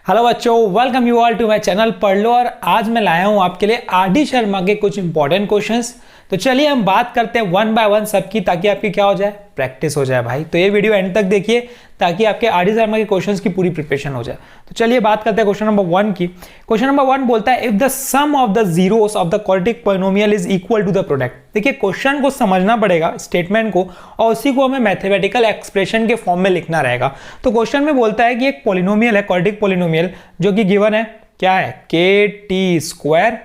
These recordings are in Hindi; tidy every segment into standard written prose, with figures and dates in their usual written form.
हेलो बच्चों, welcome you all to my channel पढ़ लो। और आज मैं लाया हूं आपके लिए आर.डी. शर्मा के कुछ इंपॉर्टेंट क्वेश्चंस। तो चलिए हम बात करते हैं वन बाय वन सबकी, ताकि आपकी क्या हो जाए, प्रैक्टिस हो जाए भाई। तो ये वीडियो एंड तक देखिए ताकि आपके आर.डी. शर्मा के क्वेश्चंस की पूरी प्रिपरेशन हो जाए। तो चलिए बात करते हैं क्वेश्चन नंबर 1 की। क्वेश्चन नंबर 1 बोलता है if the sum of the zeros of the quadratic polynomial is equal to the product. देखिए क्वेश्चन को समझना पड़ेगा, स्टेटमेंट को, और उसी को हमें मैथमेटिकल एक्सप्रेशन के फॉर्म में लिखना रहेगा। तो क्वेश्चन में बोलता है कि एक पॉलिनोमियल है, क्वाड्रेटिक पॉलिनोमियल, जो कि गिवन है, क्या है, kt²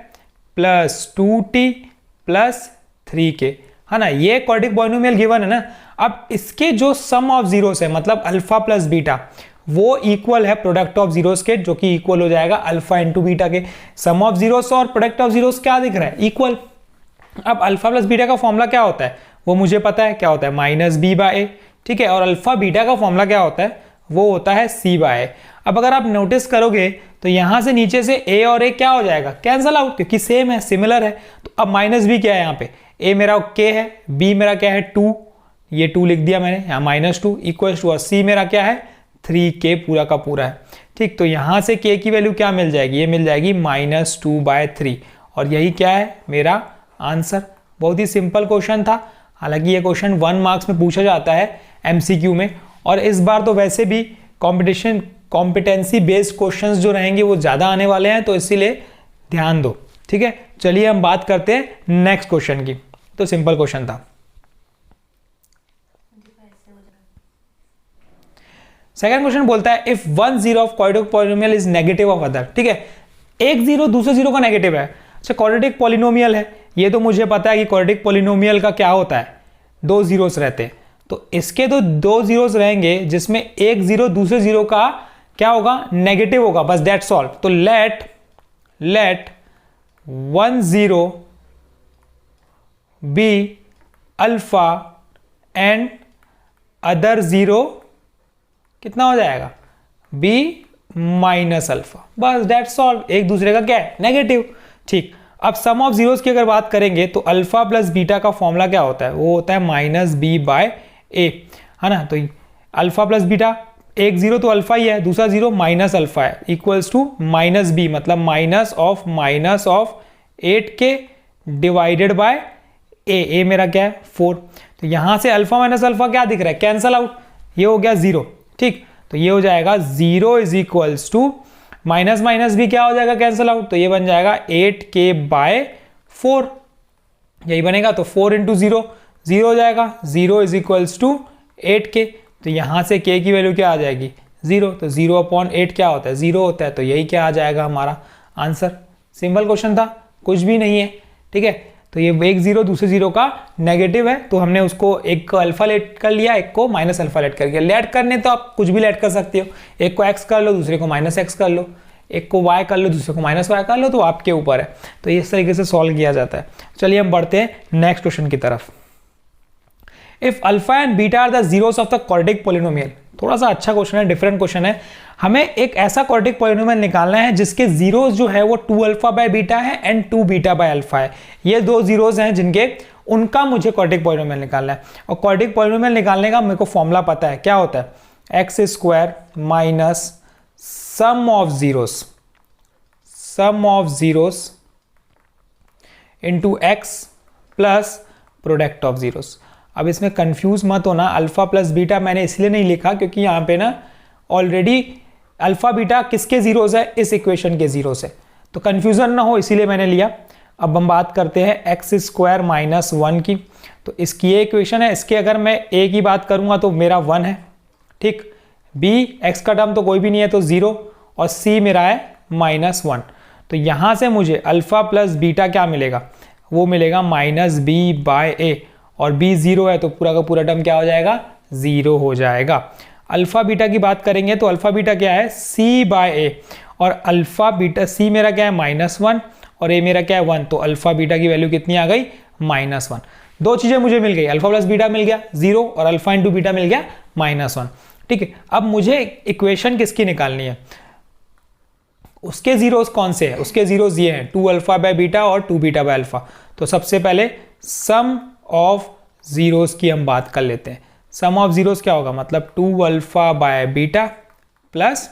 plus 2t plus 3k, है ना। ये क्वाड्रेटिक पॉलिनोमियल गिवन है ना। अब इसके जो सम ऑफ जीरोस है, मतलब अल्फा प्लस बीटा, वो इक्वल है प्रोडक्ट ऑफ जीरोस के, जो कि इक्वल हो जाएगा अल्फा इंटू बीटा के। सम ऑफ जीरोस और प्रोडक्ट ऑफ जीरोस क्या दिख रहा है, इक्वल। अब अल्फा प्लस बीटा का फॉर्मूला क्या होता है, वो मुझे पता है, क्या होता है, -b/a, ठीक है। और अल्फा बीटा का फॉर्मूला क्या होता है, वो होता है c/a। अब अगर आप नोटिस करोगे तो यहां से नीचे से a और a क्या हो जाएगा, कैंसल आउट, क्योंकि सेम है, सिमिलर है। तो अब -b क्या है, यहाँ पे a मेरा k है, b मेरा क्या है 2, ये 2 लिख दिया मैंने यहाँ, -2 इक्वल टू, और c मेरा क्या है 3k पूरा का पूरा है, ठीक। तो यहां से k की वैल्यू क्या मिल जाएगी, ये मिल जाएगी -2/3, और यही क्या है मेरा आंसर। बहुत ही सिंपल क्वेश्चन था। हालांकि ये क्वेश्चन 1 मार्क्स में पूछा जाता है MCQ में, और इस बार तो वैसे भी कॉम्पिटेंसी बेस्ड क्वेश्चंस जो रहेंगे वो ज़्यादा आने वाले हैं, तो इसीलिए ध्यान दो, ठीक है। चलिए हम बात करते हैं नेक्स्ट क्वेश्चन की। तो सिंपल क्वेश्चन था। सेकंड क्वेश्चन बोलता है if 1 zero of quadratic polynomial is negative of other, ठीक है। एक जीरो दूसरे जीरो का नेगेटिव है। अच्छा, क्वाड्रेटिक पॉलिनोमियल है, ये तो मुझे पता है कि क्वाड्रेटिक पॉलिनोमियल का क्या होता है, 2 जीरोस रहते हैं। तो इसके तो 2 जीरोस रहेंगे, जिसमें एक जीरो दूसरे जीरो का क्या होगा, नेगेटिव होगा, बस दैट्स ऑल। तो let 1 0 be alpha and other zero कितना हो जाएगा, b माइनस अल्फा, बस दैट्स ऑल। एक दूसरे का क्या है, नेगेटिव, ठीक। अब सम ऑफ जीरोस की अगर बात करेंगे तो अल्फा प्लस बीटा का फॉर्मूला क्या होता है, वो होता है -b/a, है ना। तो अल्फा प्लस बीटा, एक जीरो तो अल्फा ही है, दूसरा जीरो माइनस अल्फा है, इक्वल्स टू -b, मतलब minus of 8k divided by a मेरा क्या है 4। तो यहां से अल्फा माइनस अल्फा क्या दिख रहा है, कैंसल आउट, ये हो गया 0, ठीक। तो ये हो जाएगा 0 इज इक्वल्स टू माइनस भी क्या हो जाएगा, कैंसल आउट, तो ये बन जाएगा 8k/4, यही बनेगा। तो 4 इंटू 0 हो जाएगा, 0 इज इक्वल्स टू 8k। तो यहां से k की वैल्यू क्या आ जाएगी, 0। तो 0/8 क्या होता है, 0 होता है। तो यही क्या आ जाएगा हमारा आंसर। सिंपल क्वेश्चन था, कुछ भी नहीं है, ठीक है। तो ये एक जीरो दूसरे जीरो का नेगेटिव है, तो हमने उसको एक को अल्फा लेट कर लिया, एक को माइनस अल्फा लेट कर लिया। लेट करने तो आप कुछ भी लेट कर सकते हो, एक को x कर लो, दूसरे को -x कर लो, एक को y कर लो, दूसरे को -y कर लो, तो आपके ऊपर है। तो इस तरीके से सॉल्व किया जाता है। चलिए हम बढ़ते हैं नेक्स्ट क्वेश्चन की तरफ। If alpha and beta are the zeros of the quadratic polynomial, थोड़ा सा अच्छा क्वेश्चन है, डिफरेंट क्वेश्चन है। हमें एक ऐसा क्वाड्रेटिक पॉलिनोमियल निकालना है जिसके जीरोस जो है वो 2α/बीटा है एंड 2β/अल्फा है। ये 2 जीरोस हैं जिनके, उनका मुझे क्वाड्रेटिक पॉलिनोमियल निकालना है। और क्वाड्रेटिक पॉलिनोमियल निकालने का मेरे को फॉर्मूला पता है, क्या होता है, x² minus sum of zeros into x plus product of zeros. अब इसमें कंफ्यूज मत होना, अल्फा प्लस बीटा मैंने इसलिए नहीं लिखा क्योंकि यहाँ पे ना ऑलरेडी अल्फा बीटा किसके जीरोस है, इस इक्वेशन के जीरोस है, तो कंफ्यूजन ना हो इसीलिए मैंने लिया। अब हम बात करते हैं x² माइनस 1 की। तो इसकी ये इक्वेशन है, इसके अगर मैं a की बात करूंगा तो मेरा 1 है, ठीक। b, x का टर्म तो कोई भी नहीं है तो 0, और c मेरा है -1। तो यहां से मुझे अल्फा प्लस बीटा क्या मिलेगा, वो मिलेगा -b/a, और b 0 है तो पूरा का पूरा टर्म क्या हो जाएगा, 0 हो जाएगा। अल्फा बीटा की बात करेंगे तो अल्फा बीटा क्या है, c/a, और अल्फा बीटा c मेरा क्या है -1 और a मेरा क्या है 1, तो अल्फा बीटा की वैल्यू कितनी आ गई, -1। दो चीजें मुझे मिल गई, अल्फा प्लस बीटा मिल गया 0 और अल्फा इंटू बीटा मिल गया -1, ठीक है। अब मुझे इक्वेशन किसकी निकालनी है, उसके जीरोस कौन से हैं, उसके जीरोस ये हैं 2α/बीटा और 2β/अल्फा। तो सबसे पहले सम ऑफ जीरोस की हम बात कर लेते हैं। सम ऑफ जीरोस क्या होगा, मतलब 2α/बीटा प्लस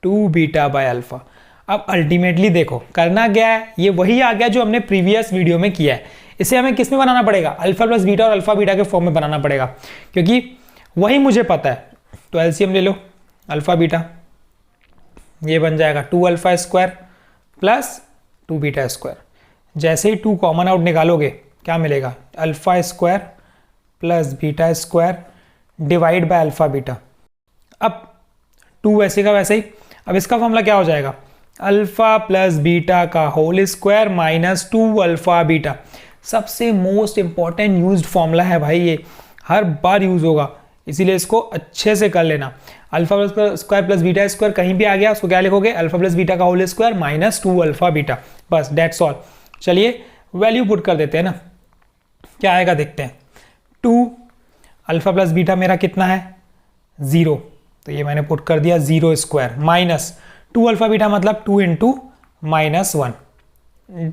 2 बीटा बाय अल्फा। अब अल्टीमेटली देखो करना क्या है, ये वही आ गया जो हमने प्रीवियस वीडियो में किया है। इसे हमें किस में बनाना पड़ेगा, अल्फा प्लस बीटा और अल्फा बीटा के फॉर्म में बनाना पड़ेगा, क्योंकि वही मुझे पता है। तो एलसीएम ले लो, अल्फा बीटा ये बन जाएगा 2 alpha square plus 2 beta square. जैसे ही 2 कॉमन आउट निकालोगे क्या मिलेगा, alpha square plus beta square divide by alpha beta. अब 2 वैसे का वैसे ही। अब इसका फॉर्मूला क्या हो जाएगा, अल्फा प्लस बीटा का whole square minus 2 alpha beta. सबसे मोस्ट इंपॉर्टेंट यूज्ड फॉर्मूला है भाई, ये हर बार यूज होगा, इसीलिए इसको अच्छे से कर लेना। Alpha square plus beta square कहीं भी आ गया उसको क्या लिखोगे, अल्फा प्लस बीटा का whole square minus 2 alpha beta, बस दैट्स ऑल। चलिए वैल्यू पुट कर देते हैं ना, क्या आएगा देखते हैं। 2 अल्फा प्लस बीटा मेरा कितना है 0, तो ये मैंने पुट कर दिया 0 स्क्वायर माइनस 2 अल्फा बीटा मतलब 2 into minus 1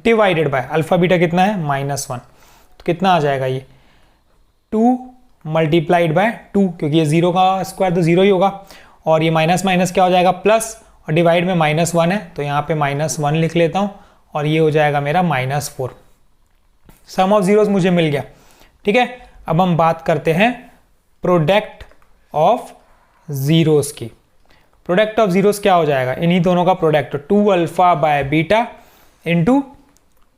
divided by alpha beta कितना है -1। तो कितना आ जाएगा ये 2 मल्टीप्लाइड बाय 2, क्योंकि ये 0 का स्क्वायर तो 0 ही होगा, और ये माइनस माइनस क्या हो जाएगा प्लस, और डिवाइड में -1 है तो यहाँ पे -1 लिख लेता हूँ, और ये हो जाएगा मेरा -4। सम ऑफ जीरोस मुझे मिल गया। ठीक है, अब हम बात करते हैं प्रोडक्ट ऑफ जीरोस की। प्रोडक्ट ऑफ जीरोस क्या हो जाएगा, इन्हीं दोनों का product 2 alpha by beta into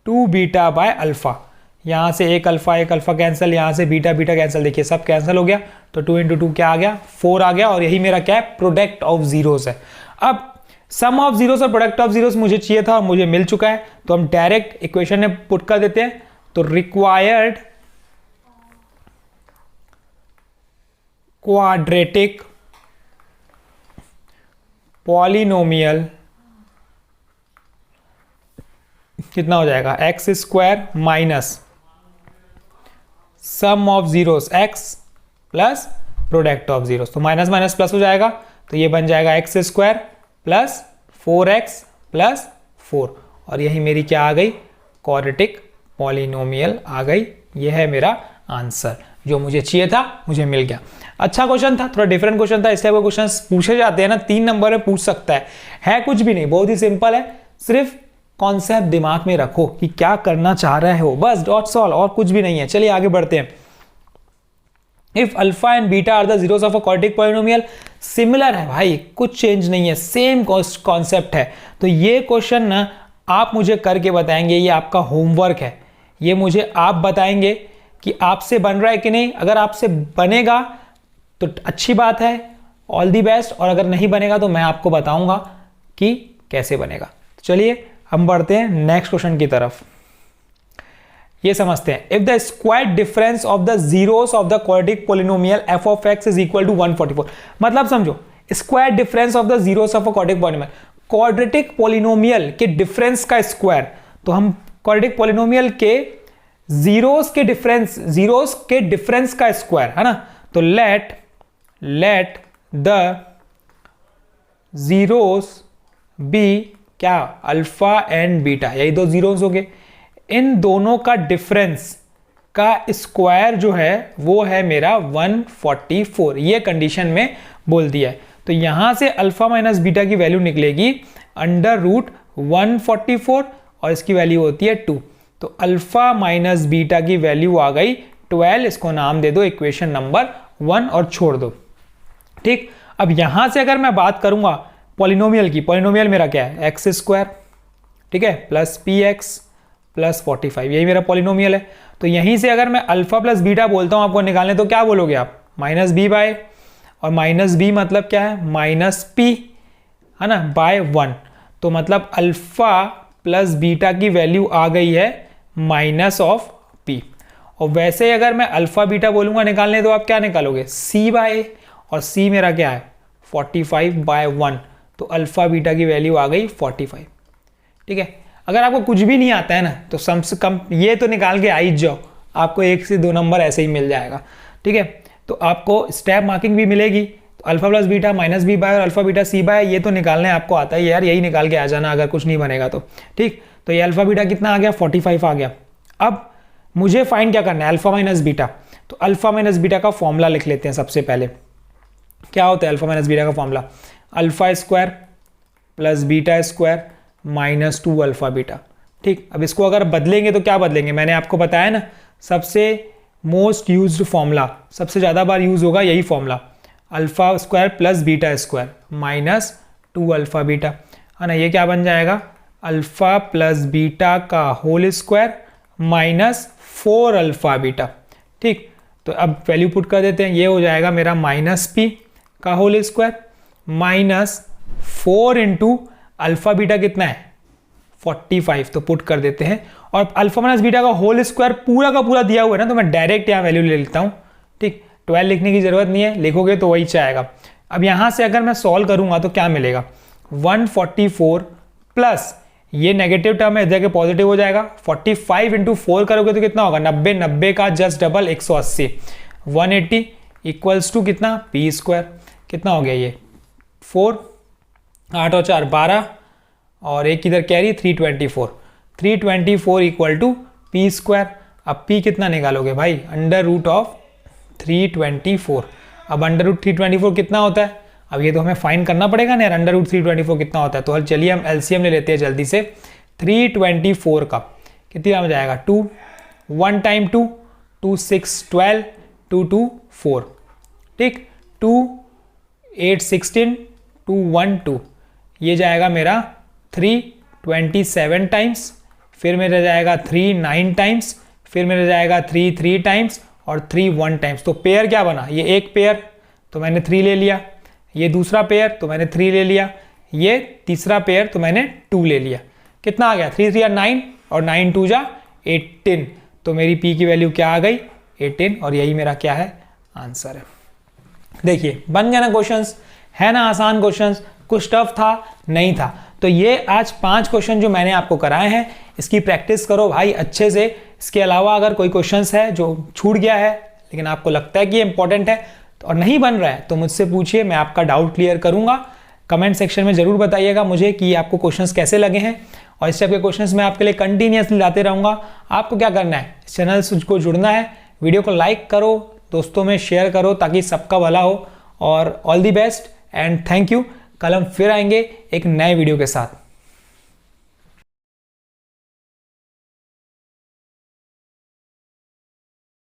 2 beta by alpha. यहाँ से एक अल्फा कैंसिल, यहाँ से बीटा बीटा कैंसिल, देखिए सब कैंसिल हो गया, तो 2 इंटू 2 क्या आ गया 4 आ गया, और यही मेरा क्या है प्रोडक्ट ऑफ जीरोस है। अब सम ऑफ जीरोस और प्रोडक्ट ऑफ जीरोस मुझे चाहिए था और मुझे मिल चुका है, तो हम डायरेक्ट इक्वेशन में पुट कर देते हैं। तो रिक्वायर्ड क्वाड्रेटिक पॉलिनोमियल कितना हो जाएगा, x square minus sum of zeros x plus product of zeros. तो माइनस माइनस प्लस हो जाएगा, तो ये बन जाएगा x square plus 4x plus 4, और यही मेरी क्या आ गई क्वाड्रेटिक पॉलिनोमियल आ गई। ये है मेरा आंसर, जो मुझे चाहिए था मुझे मिल गया। अच्छा क्वेश्चन था, थोड़ा डिफरेंट क्वेश्चन था, इसलिए वो क्वेश्चन पूछे जाते हैं ना 3 नंबर में पूछ सकता है कुछ भी नहीं, बहुत ही सिंपल है, सिर्फ कॉन्सेप्ट दिमाग में रखो कि क्या करना चाह रहे हो, बस डॉट्स ऑल, और कुछ भी नहीं है। चलिए आगे बढ़ते हैं। If alpha and beta are the zeros of a quadratic polynomial, similar है भाई, कुछ चेंज नहीं है, सेम कॉन्सेप्ट है। तो ये क्वेश्चन ना आप मुझे करके बताएंगे, ये आपका होमवर्क है, ये मुझे आप बताएंगे कि आपसे बन रहा है कि नहीं। अगर आपसे बनेगा तो अच्छी बात है, ऑल दी बेस्ट, और अगर नहीं बनेगा तो मैं आपको बताऊंगा कि कैसे बनेगा। चलिए हम बढ़ते हैं नेक्स्ट क्वेश्चन की तरफ। ये समझते हैं, if the square difference of the zeros of the quadratic polynomial F of X is equal to 144, मतलब समझो square difference of the zeros of a quadratic polynomial, quadratic polynomial के डिफरेंस का स्क्वायर, तो हम क्वाड्रेटिक पॉलिनोमियल के जीरोस के डिफरेंस का स्क्वायर है ना, तो लेट द जीरोस बी क्या, अल्फा एंड बीटा, यही दो जीरोस हो गए, इन दोनों का डिफरेंस का स्क्वायर जो है वो है मेरा 144, ये कंडीशन में बोल दिया है। तो यहां से अल्फा माइनस बीटा की वैल्यू निकलेगी अंडर रूट 144, और इसकी वैल्यू होती है 2, तो अल्फा माइनस बीटा की वैल्यू आ गई 12, इसको नाम दे दो इक्वेशन नंबर 1 और छोड़ दो। ठीक, अब यहां से अगर मैं बात करूंगा पॉलिनोमियल की, पॉलिनोमियल मेरा क्या है एक्स स्क्वायर, ठीक है, प्लस पी एक्स प्लस 45, यही मेरा पॉलिनोमियल है। तो यहीं से अगर मैं अल्फा प्लस बीटा बोलता हूं आपको निकालने, तो क्या बोलोगे आप, माइनस बी बाय, और माइनस बी मतलब क्या है माइनस पी, है ना, बाय 1, तो मतलब अल्फा प्लस बीटा की वैल्यू आ गई है माइनस ऑफ पी। और वैसे अगर मैं अल्फा बीटा बोलूंगा निकालने, तो आप क्या निकालोगे सी बाय, और सी मेरा क्या है 45 बाय 1, तो अल्फा बीटा की वैल्यू आ गई 45। ठीक है, अगर आपको कुछ भी नहीं आता है ना, तो कम से कम ये तो निकाल के आ ही जाओ, आपको 1 से 2 नंबर ऐसे ही मिल जाएगा। ठीक है, तो आपको स्टेप मार्किंग भी मिलेगी, तो alpha plus beta minus B by और अल्फा बीटा सी बाय, ये तो निकालने आपको आता है यार, यही निकाल के आ जाना अगर कुछ नहीं बनेगा तो। ठीक, तो ये अल्फा बीटा कितना आ गया 45 आ गया। अब मुझे फाइंड क्या करना है अल्फा माइनस बीटा, तो अल्फा माइनस बीटा का फॉर्मूला लिख लेते हैं। सबसे पहले क्या होता है अल्फा माइनस बीटा का formula, alpha square plus beta square minus 2 alpha beta. ठीक, अब इसको अगर बदलेंगे तो क्या बदलेंगे, मैंने आपको बताया ना, सबसे मोस्ट यूज्ड फॉर्मूला, सबसे ज़्यादा बार यूज होगा यही formula, alpha square plus beta square minus 2 alpha beta, है ना। ये क्या बन जाएगा, अल्फा प्लस बीटा का whole square minus 4 alpha beta. ठीक, तो अब वैल्यू पुट कर देते हैं, ये हो जाएगा मेरा माइनस पी का whole square minus 4 into alpha beta कितना है 45, तो पुट कर देते हैं। और अल्फा माइनस बीटा का होल स्क्वायर पूरा का पूरा दिया हुआ है ना, तो मैं डायरेक्ट यहाँ वैल्यू ले लेता हूँ। ठीक, 12 लिखने की जरूरत नहीं है, लिखोगे तो वही आएगा। अब यहाँ से अगर मैं सॉल्व करूँगा तो क्या मिलेगा, 144 प्लस ये नेगेटिव टर्म है, इधर के पॉजिटिव हो जाएगा, 45 इंटू 4 करोगे तो कितना होगा 90, 90 का जस्ट डबल 180, 180 इक्वल्स टू कितना पी स्क्वायर, कितना हो गया ये 4, 8 और 4 12 और एक इधर carry 324 equal to P square. अब पी कितना निकालोगे भाई, अंडर रूट ऑफ 324। अब अंडर रूट 324 कितना होता है, अब ये तो हमें फाइंड करना पड़ेगा ना यार, अंडर रूट 324 कितना होता है। तो चलिए हम एलसीएम ले लेते हैं जल्दी से। 324 का कितना हो जाएगा 2, 1 टाइम 2, 2 6 12, 2 2 4। ठीक, 2 8 16, 2 1 2, ये जाएगा मेरा 327 टाइम्स, फिर मेरा जाएगा 3 9 टाइम्स, फिर मेरा जाएगा 3 3 टाइम्स और 3 1 टाइम्स। तो पेयर क्या बना, ये एक पेयर तो मैंने 3 ले लिया, ये दूसरा पेयर तो मैंने 3 ले लिया, ये तीसरा पेयर तो मैंने 2 ले लिया। कितना आ गया 3 3 9 और 9 2 जा 18। तो मेरी पी की वैल्यू क्या आ गई 18, और यही मेरा क्या है आंसर है। देखिए बन गया ना क्वेश्चंस, है ना आसान क्वेश्चंस, कुछ टफ था नहीं था। तो ये आज 5 क्वेश्चन जो मैंने आपको कराए हैं, इसकी प्रैक्टिस करो भाई अच्छे से। इसके अलावा अगर कोई क्वेश्चंस है जो छूट गया है लेकिन आपको लगता है कि ये इंपॉर्टेंट है और नहीं बन रहा है, तो मुझसे पूछिए, मैं आपका डाउट क्लियर करूंगा। कमेंट सेक्शन में जरूर बताइएगा मुझे कि आपको क्वेश्चंस कैसे लगे हैं, और इस टाइप के क्वेश्चंस मैं आपके लिए कंटिन्यूअसली लाते रहूंगा। आपको क्या करना है, इस चैनल से को जुड़ना है, वीडियो को लाइक करो, दोस्तों में शेयर करो ताकि सबका भला हो। और all the best and thank you. कल हम फिर आएंगे एक नए वीडियो के साथ।